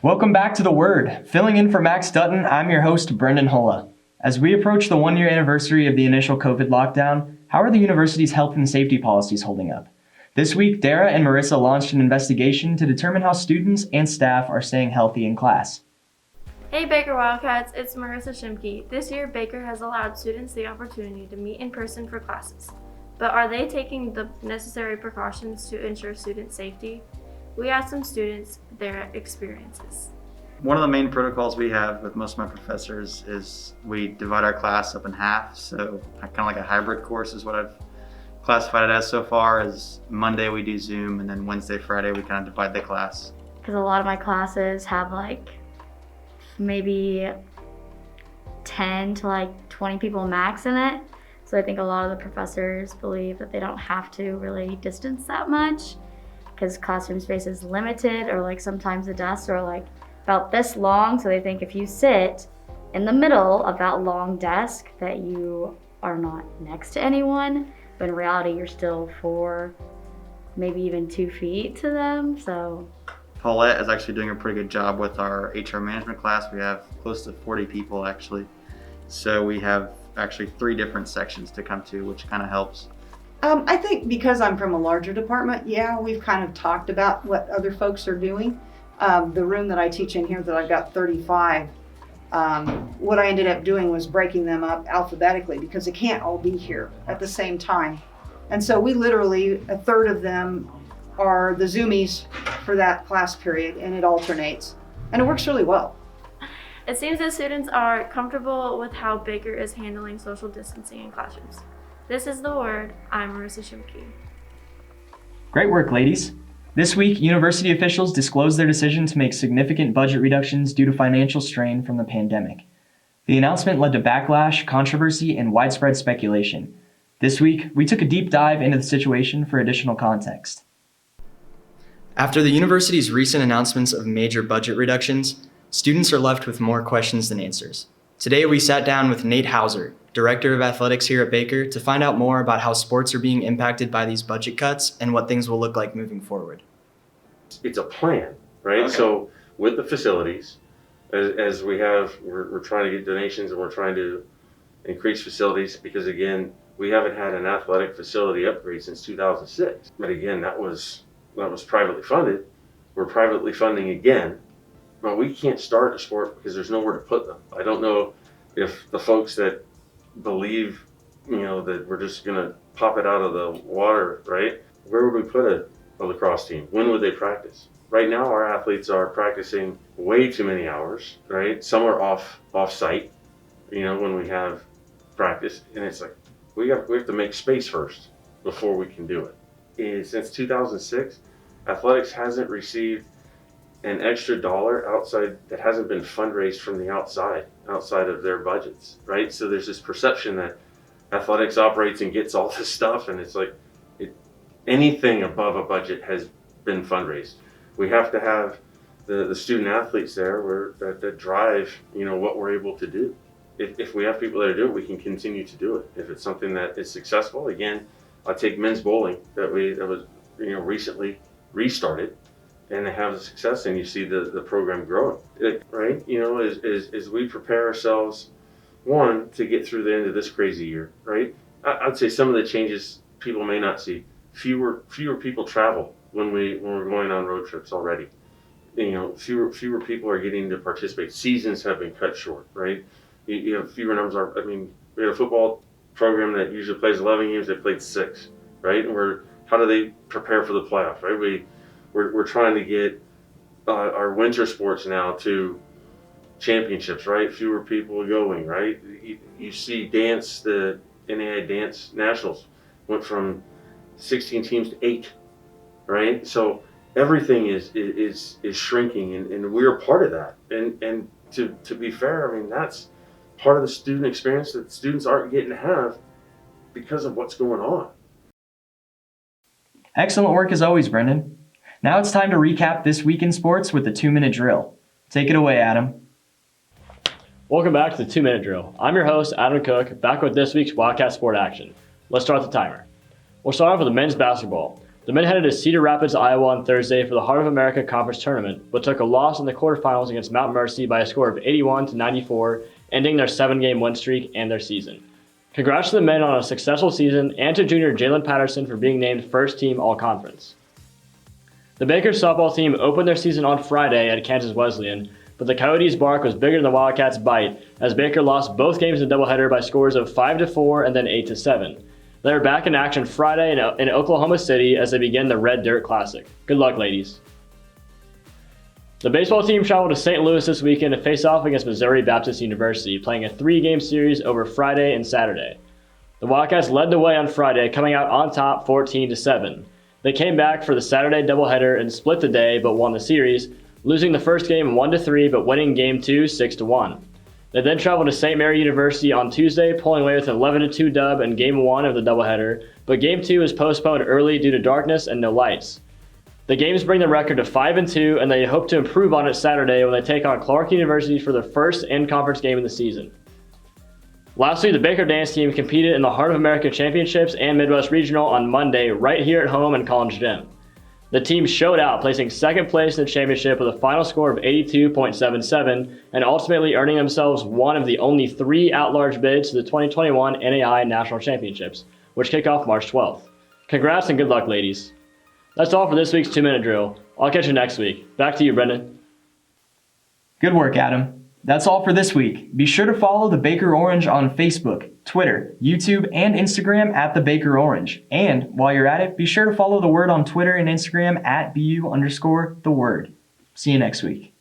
Welcome back to The Word. Filling in for Max Dutton, I'm your host, Brendan Hulla. As we approach the one-year anniversary of the initial COVID lockdown, how are the university's health and safety policies holding up? This week, Dara and Marissa launched an investigation to determine how students and staff are staying healthy in class. Hey Baker Wildcats, it's Marissa Shimke. This year, Baker has allowed students the opportunity to meet in person for classes. But are they taking the necessary precautions to ensure student safety? We asked some students their experiences. One of the main protocols we have with most of my professors is we divide our class up in half. So kind of like a hybrid course is what I've classified it as so far. Is Monday we do Zoom, and then Wednesday, Friday we kind of divide the class. Because a lot of my classes have like maybe 10 to 20 people max in it. So I think a lot of the professors believe that they don't have to really distance that much because classroom space is limited, or sometimes the desks are about this long. So they think if you sit in the middle of that long desk that you are not next to anyone, but in reality you're still 4, maybe even 2 feet to them. So Paulette is actually doing a pretty good job with our HR management class. We have close to 40 people actually. So we have actually 3 different sections to come to, which kind of helps. I think because I'm from a larger department, we've kind of talked about what other folks are doing. The room that I teach in here that I've got 35, what I ended up doing was breaking them up alphabetically because they can't all be here at the same time. And so we literally, a third of them are the Zoomies for that class period, and it alternates. And it works really well. It seems that students are comfortable with how Baker is handling social distancing in classrooms. This is The Word. I'm Marissa Shimke. Great work, ladies. This week, university officials disclosed their decision to make significant budget reductions due to financial strain from the pandemic. The announcement led to backlash, controversy, and widespread speculation. This week, we took a deep dive into the situation for additional context. After the university's recent announcements of major budget reductions, students are left with more questions than answers. Today, we sat down with Nate Hauser, Director of Athletics here at Baker, to find out more about how sports are being impacted by these budget cuts and what things will look like moving forward. It's a plan, right? Okay. So with the facilities, as we're trying to get donations and we're trying to increase facilities because, again, we haven't had an athletic facility upgrade since 2006. But again, that was privately funded. We're privately funding again, but we can't start a sport because there's nowhere to put them. I don't know if the folks that believe, that we're just gonna pop it out of the water, right? Where would we put a lacrosse team? When would they practice? Right now, our athletes are practicing way too many hours, right? Some are off site, when we have practice, and it's like we have to make space first before we can do it. And since 2006, athletics hasn't received an extra dollar outside that hasn't been fundraised from the outside of their budgets, right? So there's this perception that athletics operates and gets all this stuff, and it's like anything above a budget has been fundraised. We have to have the student athletes there that drive what we're able to do. If we have people that do it, we can continue to do it. If it's something that is successful, again, I take men's bowling that was recently restarted, and they have the success, and you see the program growing, right? As we prepare ourselves, one, to get through the end of this crazy year, right? I'd say some of the changes people may not see. Fewer people travel when we're going on road trips already. Fewer people are getting to participate. Seasons have been cut short, right? You have fewer numbers. We had a football program that usually plays 11 games. They played 6, right? And how do they prepare for the playoff, right? We're trying to get our winter sports now to championships, right? Fewer people going, right? You see dance, the NAI Dance Nationals went from 16 teams to 8, right? So everything is shrinking, and we're a part of that. And to be fair, that's part of the student experience that students aren't getting to have because of what's going on. Excellent work as always, Brendan. Now it's time to recap this week in sports with the 2-minute drill. Take it away, Adam. Welcome back to the 2-minute drill. I'm your host, Adam Cook, back with this week's Wildcat Sport action. Let's start the timer. We'll start off with the men's basketball. The men headed to Cedar Rapids, Iowa on Thursday for the Heart of America Conference Tournament, but took a loss in the quarterfinals against Mount Mercy by a score of 81-94, ending their 7-game win streak and their season. Congrats to the men on a successful season and to junior Jalen Patterson for being named first team All-Conference. The Baker softball team opened their season on Friday at Kansas Wesleyan, but the Coyotes' bark was bigger than the Wildcats' bite as Baker lost both games in the doubleheader by scores of 5-4 and then 8-7. They are back in action Friday in Oklahoma City as they begin the Red Dirt Classic. Good luck, ladies. The baseball team traveled to St. Louis this weekend to face off against Missouri Baptist University, playing a 3-game series over Friday and Saturday. The Wildcats led the way on Friday, coming out on top 14-7. They came back for the Saturday doubleheader and split the day, but won the series, losing the first game 1-3, but winning game 2 6-1. They then traveled to St. Mary University on Tuesday, pulling away with an 11-2 dub in game 1 of the doubleheader, but game 2 was postponed early due to darkness and no lights. The games bring the record to 5-2, and they hope to improve on it Saturday when they take on Clark University for their first in-conference game of the season. Lastly, the Baker dance team competed in the Heart of America Championships and Midwest Regional on Monday right here at home in Collins Gym. The team showed out, placing second place in the championship with a final score of 82.77 and ultimately earning themselves one of the only 3 at-large bids to the 2021 NAI National Championships, which kick off March 12th. Congrats and good luck, ladies. That's all for this week's 2-minute drill. I'll catch you next week. Back to you, Brendan. Good work, Adam. That's all for this week. Be sure to follow the Baker Orange on Facebook, Twitter, YouTube, and Instagram at the Baker Orange. And while you're at it, be sure to follow the Word on Twitter and Instagram at BU_the Word. See you next week.